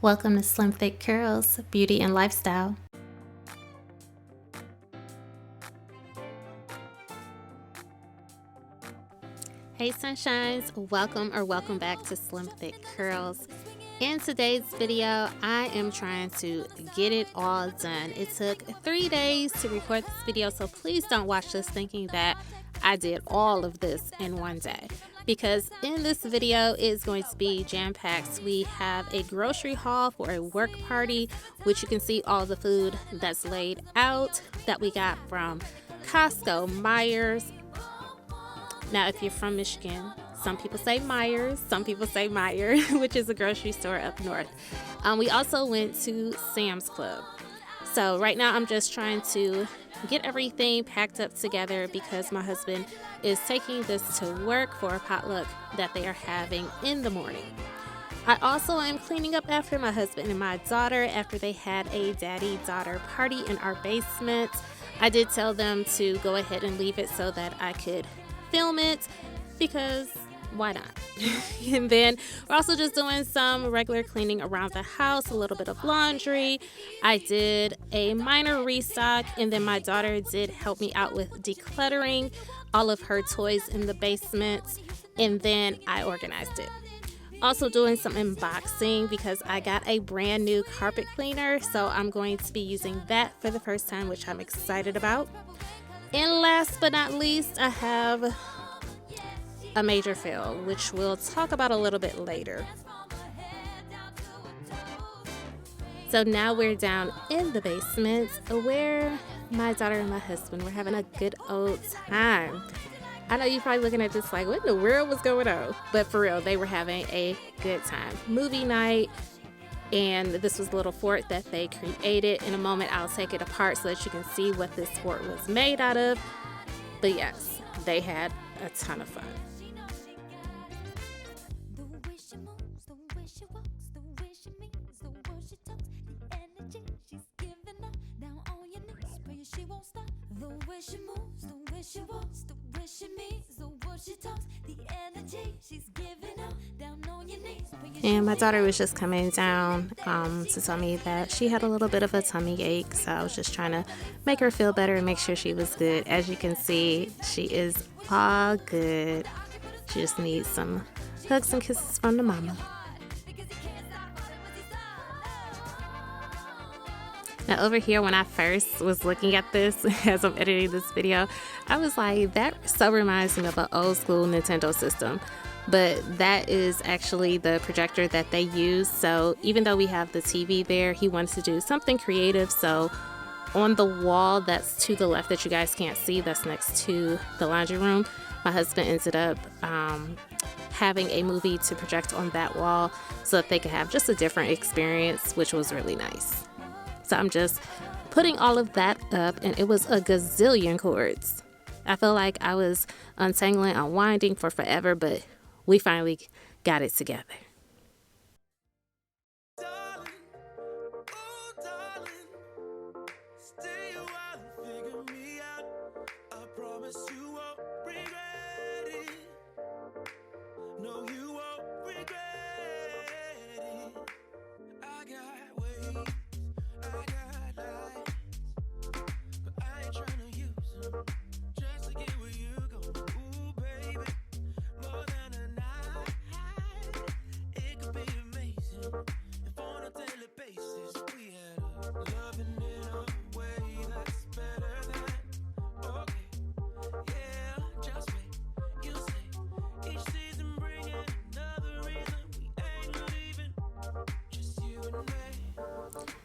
Welcome to Slim Thick Curls, Beauty and Lifestyle. Hey sunshines, welcome back to Slim Thick Curls. In today's video, I am trying to get it all done. It took 3 days to record this video, so please don't watch this thinking that I did all of this in one day. Because in this video it's going to be jam-packed. We have a grocery haul for a work party, which you can see all the food that's laid out that we got from Costco, Myers. Now, if you're from Michigan, some people say Myers, some people say Meyer, which is a grocery store up north. We also went to Sam's Club. So right now I'm just trying to get everything packed up together because my husband is taking this to work for a potluck that they are having in the morning. I also am cleaning up after my husband and my daughter after they had a daddy-daughter party in our basement. I did tell them to go ahead and leave it so that I could film it because why not? And then we're also just doing some regular cleaning around the house, a little bit of laundry. I did a minor restock, and then my daughter did help me out with decluttering all of her toys in the basement, and then I organized it. Also doing some unboxing because I got a brand new carpet cleaner, so I'm going to be using that for the first time, which I'm excited about. And last but not least, I have a major fail, which we'll talk about a little bit later. So now we're down in the basement where my daughter and my husband were having a good old time. I know you're probably looking at this like, what in the world was going on? But for real, they were having a good time. Movie night, and this was a little fort that they created. In a moment, I'll take it apart so that you can see what this fort was made out of. But yes, they had a ton of fun. And my daughter was just coming down to tell me that she had a little bit of a tummy ache, so I was just trying to make her feel better and make sure she was good. As you can see, she is all good. She just needs some hugs and kisses from the mama. Now over here, when I first was looking at this as I'm editing this video, I was like, that so reminds me of an old school Nintendo system. But that is actually the projector that they use. So even though we have the TV there, he wants to do something creative. So on the wall that's to the left that you guys can't see, that's next to the laundry room, my husband ended up having a movie to project on that wall so that they could have just a different experience, which was really nice. So I'm just putting all of that up, and it was a gazillion cords. I feel like I was untangling, unwinding for forever, but we finally got it together.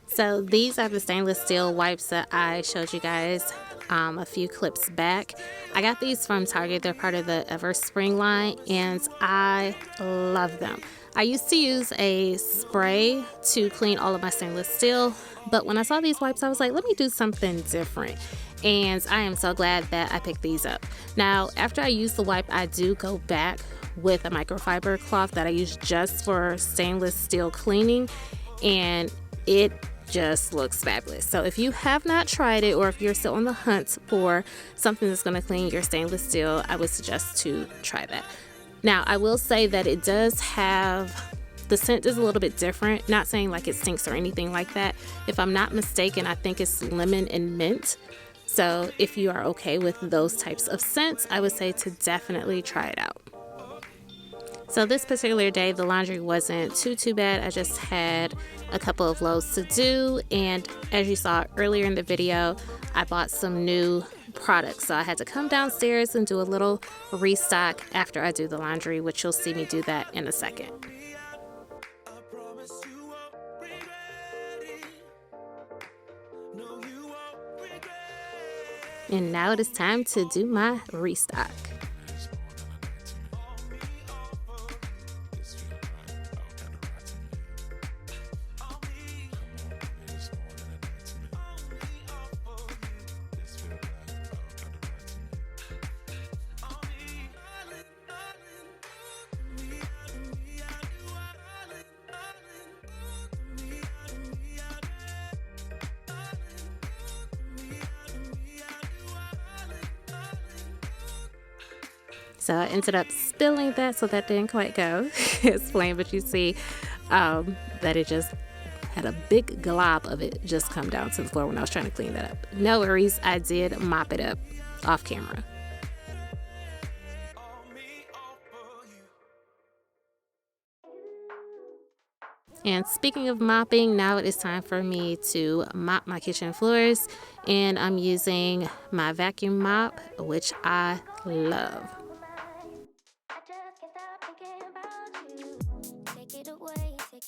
So these are the stainless steel wipes that I showed you guys a few clips back. I got these from Target. They're part of the Everspring line, and I love them. I used to use a spray to clean all of my stainless steel, but when I saw these wipes, I was like, let me do something different. And I am so glad that I picked these up. Now, after I use the wipe, I do go back with a microfiber cloth that I use just for stainless steel cleaning, and it just looks fabulous. So if you have not tried it, or if you're still on the hunt for something that's going to clean your stainless steel, I would suggest to try that. Now, I will say that it does have the scent is a little bit different. Not saying like it stinks or anything like that. If I'm not mistaken, I think it's lemon and mint. So if you are okay with those types of scents, I would say to definitely try it out. So this particular day, the laundry wasn't too bad. I just had a couple of loads to do, and as you saw earlier in the video, I bought some new products. So I had to come downstairs and do a little restock after I do the laundry, which you'll see me do that in a second. And now it is time to do my restock. So I ended up spilling that, so that didn't quite go as planned, but you see that it just had a big glob of it just come down to the floor when I was trying to clean that up. No worries, I did mop it up off camera. And speaking of mopping, now it is time for me to mop my kitchen floors, and I'm using my vacuum mop, which I love.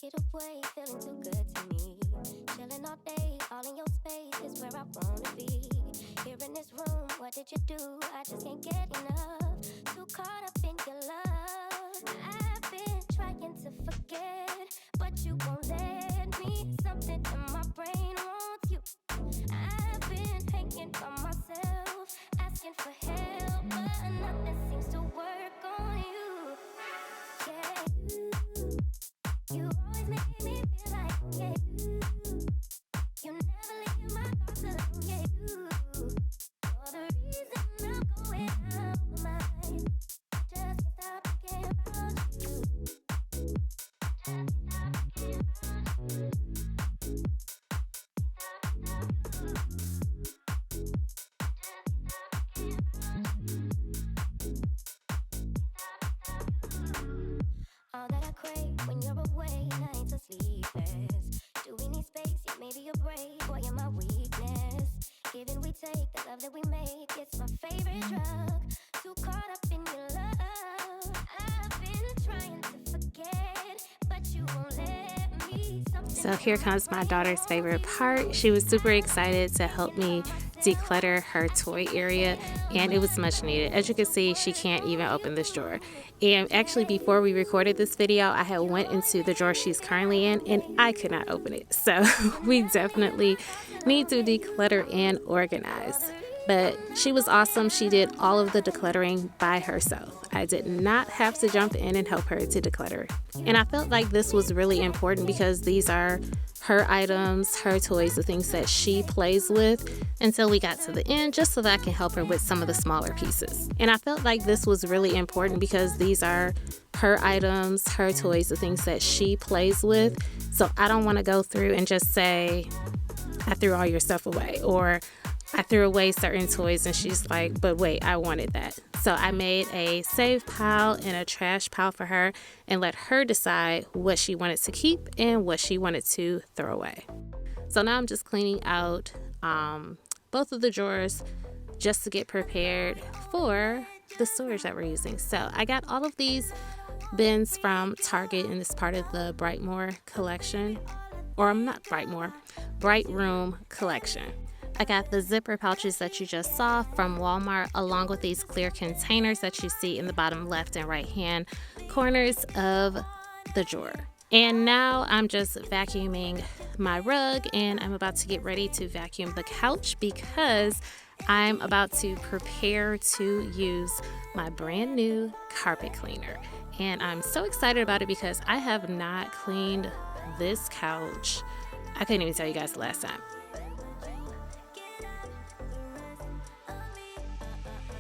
Take it away, feeling too good to me. Chilling all day, all in your space is where I wanna be. Here in this room, what did you do? I just can't get enough. Too caught up in your love. I've been trying to forget, but you won't let me. Something in my brain wants you. I've been hanging by myself, asking for help, but nothing seems to work on you. Yeah, you always make me feel like, yeah, you never leave my thoughts alone, yeah, you're the reason I'm going out of my mind. I just can't stop thinking about you. Just can't stop thinking about you. All that I crave when you're away, nights are sleepless. Do we need space? Yeah, maybe a break. Boy, you're my weakness. Giving we take, the love that we make, it's my favorite drug. Too caught up in your love. I've been trying to forget, but you won't let me. So here comes my daughter's favorite part. She was super excited to help me declutter her toy area, and it was much needed. As you can see, she can't even open this drawer. And actually, before we recorded this video, I had went into the drawer she's currently in, and I could not open it. So we definitely need to declutter and organize. But she was awesome. She did all of the decluttering by herself. I did not have to jump in and help her to declutter. And I felt like this was really important because these are her items, her toys, the things that she plays with, until we got to the end, just so that I can help her with some of the smaller pieces. And I felt like this was really important because these are her items, her toys, the things that she plays with. So I don't want to go through and just say, I threw all your stuff away, or I threw away certain toys, and she's like, but wait, I wanted that. So I made a save pile and a trash pile for her and let her decide what she wanted to keep and what she wanted to throw away. So now I'm just cleaning out both of the drawers just to get prepared for the storage that we're using. So I got all of these bins from Target, and it's part of the Brightmore collection, or not Brightmore, Bright Room collection. I got the zipper pouches that you just saw from Walmart, along with these clear containers that you see in the bottom left and right hand corners of the drawer. And now I'm just vacuuming my rug, and I'm about to get ready to vacuum the couch because I'm about to prepare to use my brand new carpet cleaner. And I'm so excited about it because I have not cleaned this couch. I couldn't even tell you guys the last time.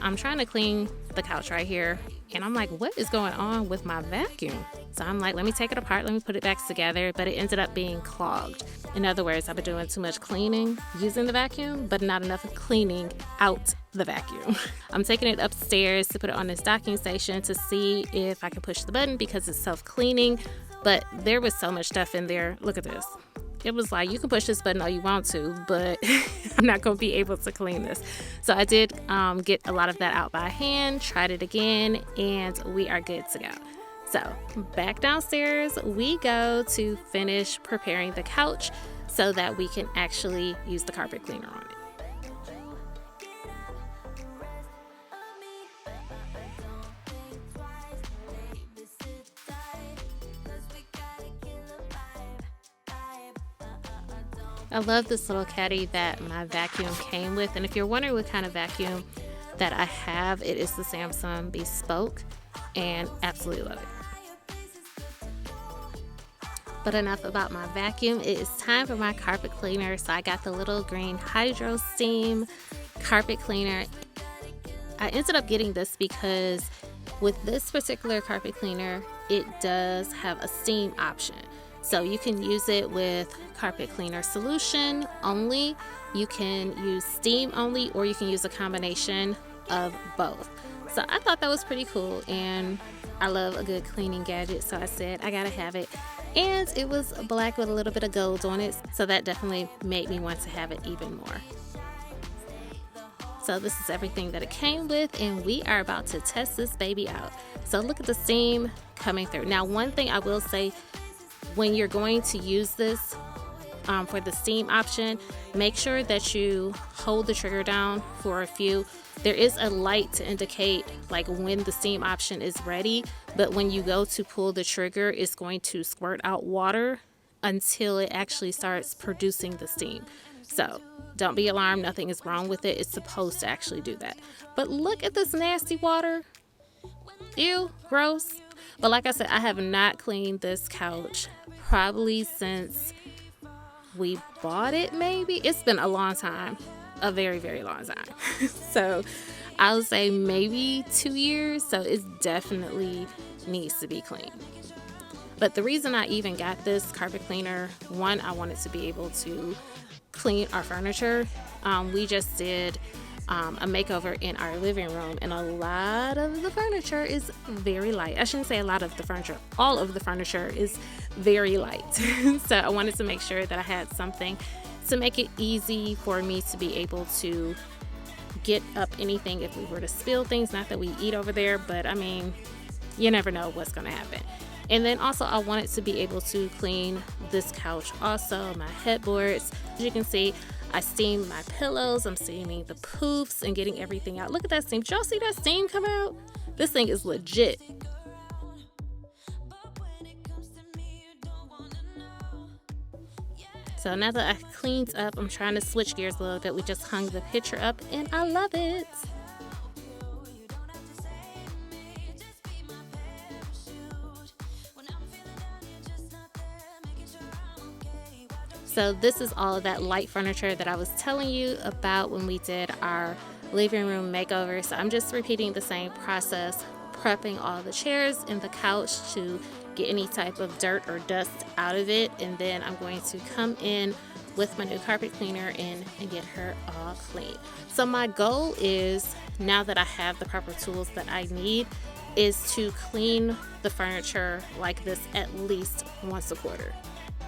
I'm trying to clean the couch right here, and I'm like, what is going on with my vacuum? So I'm like, let me take it apart, let me put it back together, but it ended up being clogged. In other words, I've been doing too much cleaning using the vacuum, but not enough cleaning out the vacuum. I'm taking it upstairs to put it on this docking station to see if I can push the button because it's self-cleaning, but there was so much stuff in there. Look at this. It was like, you can push this button all you want to, but I'm not going to be able to clean this. So I did get a lot of that out by hand, tried it again, and we are good to go. So back downstairs we go to finish preparing the couch so that we can actually use the carpet cleaner on it. I love this little caddy that my vacuum came with, and if you're wondering what kind of vacuum that I have, it is the Samsung Bespoke, and absolutely love it. But enough about my vacuum. It is time for my carpet cleaner. So I got the little green Hydro Steam carpet cleaner. I ended up getting this because with this particular carpet cleaner, it does have a steam option. So you can use it with carpet cleaner solution only, you can use steam only, or you can use a combination of both. So I thought that was pretty cool, and I love a good cleaning gadget, so I said I gotta have it. And it was black with a little bit of gold on it, so that definitely made me want to have it even more. So this is everything that it came with, and we are about to test this baby out. So look at the steam coming through. Now, one thing I will say, when you're going to use this for the steam option, make sure that you hold the trigger down for a few. There is a light to indicate like when the steam option is ready, but when you go to pull the trigger, it's going to squirt out water until it actually starts producing the steam. So don't be alarmed, nothing is wrong with it. It's supposed to actually do that. But look at this nasty water. Ew, gross. But like I said, I have not cleaned this couch probably since we bought it, maybe. It's been a long time, a very, very long time. So I would say maybe 2 years. So it definitely needs to be cleaned. But the reason I even got this carpet cleaner, one, I wanted to be able to clean our furniture. We just did a makeover in our living room, and a lot of the furniture is very light. I shouldn't say a lot of the furniture, all of the furniture is very light. So I wanted to make sure that I had something to make it easy for me to be able to get up anything if we were to spill things. Not that we eat over there, but I mean, you never know what's going to happen. And then also I wanted to be able to clean this couch, also my headboards. As you can see, I steamed my pillows, I'm steaming the poofs and getting everything out. Look at that steam. Did y'all see that steam come out? This thing is legit. So now that I cleaned up, I'm trying to switch gears a little bit. We just hung the picture up and I love it. So this is all of that light furniture that I was telling you about when we did our living room makeover. So I'm just repeating the same process, prepping all the chairs and the couch to get any type of dirt or dust out of it. And then I'm going to come in with my new carpet cleaner and get her all clean. So my goal is, now that I have the proper tools that I need, is to clean the furniture like this at least once a quarter.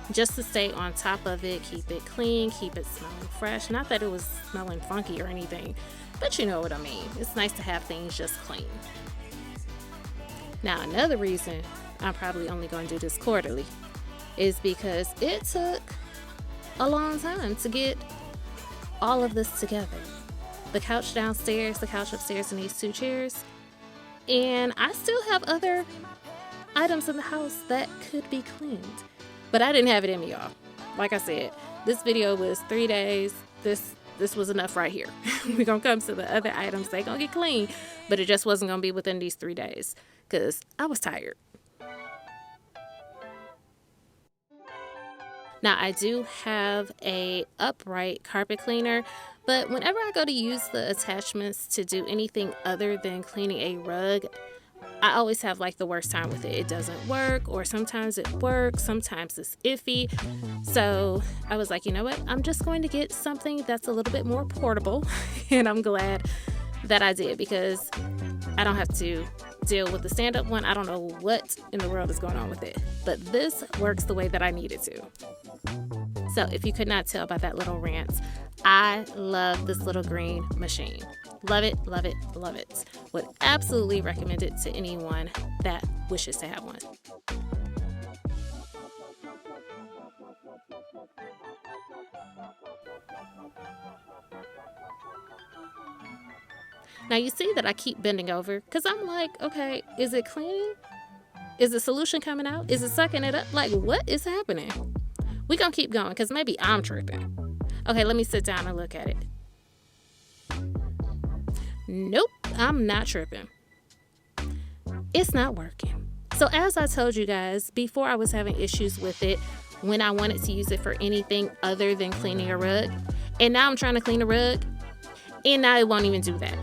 Just to stay on top of it, keep it clean, keep it smelling fresh. Not that it was smelling funky or anything, but you know what I mean. It's nice to have things just clean. Now, another reason I'm probably only going to do this quarterly is because it took a long time to get all of this together. The couch downstairs, the couch upstairs, and these 2 chairs. And I still have other items in the house that could be cleaned. But I didn't have it in me, y'all. Like I said, this video was 3 days. This was enough right here. We're going to come to the other items. They're going to get clean. But it just wasn't going to be within these 3 days because I was tired. Now, I do have a upright carpet cleaner, but whenever I go to use the attachments to do anything other than cleaning a rug, I always have like the worst time with it. It doesn't work, or sometimes it works, sometimes it's iffy. So I was like, you know what? I'm just going to get something that's a little bit more portable. And I'm glad that I did, because I don't have to deal with the stand-up one. I don't know what in the world is going on with it, but this works the way that I need it to. So if you could not tell by that little rant, I love this little green machine. Love it, love it, love it. Would absolutely recommend it to anyone that wishes to have one. Now you see that I keep bending over because I'm like, okay, is it cleaning? Is the solution coming out? Is it sucking it up? Like, what is happening? We gonna keep going because maybe I'm tripping. Okay, let me sit down and look at it. Nope, I'm not tripping. It's not working. So as I told you guys, before I was having issues with it when I wanted to use it for anything other than cleaning a rug. And now I'm trying to clean a rug, and now it won't even do that.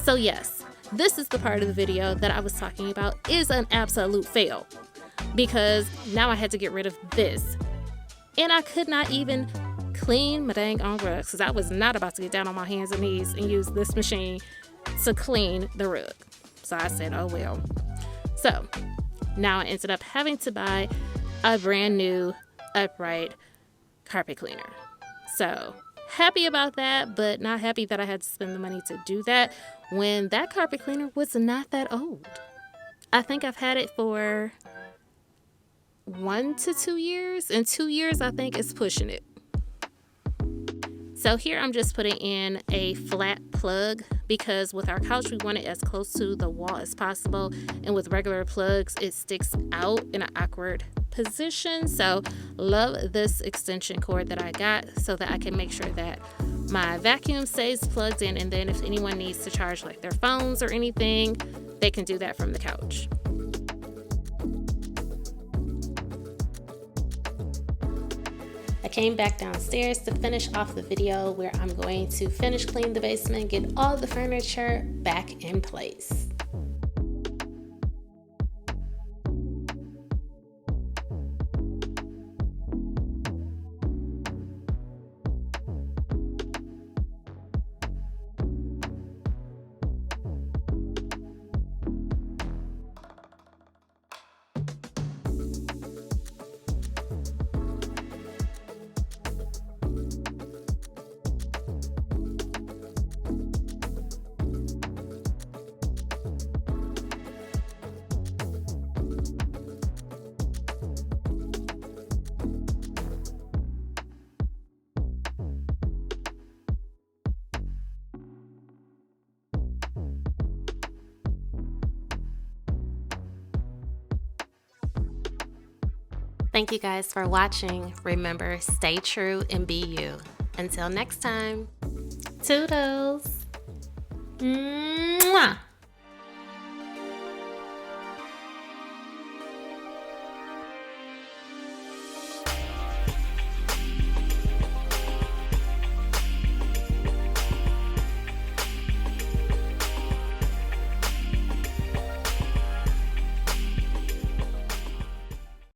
So yes, this is the part of the video that I was talking about is an absolute fail, because now I had to get rid of this. And I could not even clean my dang on rugs, because I was not about to get down on my hands and knees and use this machine to clean the rug. So I said, oh well. So now I ended up having to buy a brand new upright carpet cleaner. So happy about that, but not happy that I had to spend the money to do that when that carpet cleaner was not that old. I think I've had it for 1 to 2 years, and 2 years I think is pushing it. So here I'm just putting in a flat plug, because with our couch we want it as close to the wall as possible, and with regular plugs it sticks out in an awkward position. So love this extension cord that I got so that I can make sure that my vacuum stays plugged in, and then if anyone needs to charge like their phones or anything, they can do that from the couch. I came back downstairs to finish off the video where I'm going to finish cleaning the basement, get all the furniture back in place. Thank you guys for watching. Remember, stay true and be you. Until next time, toodles. Mwah.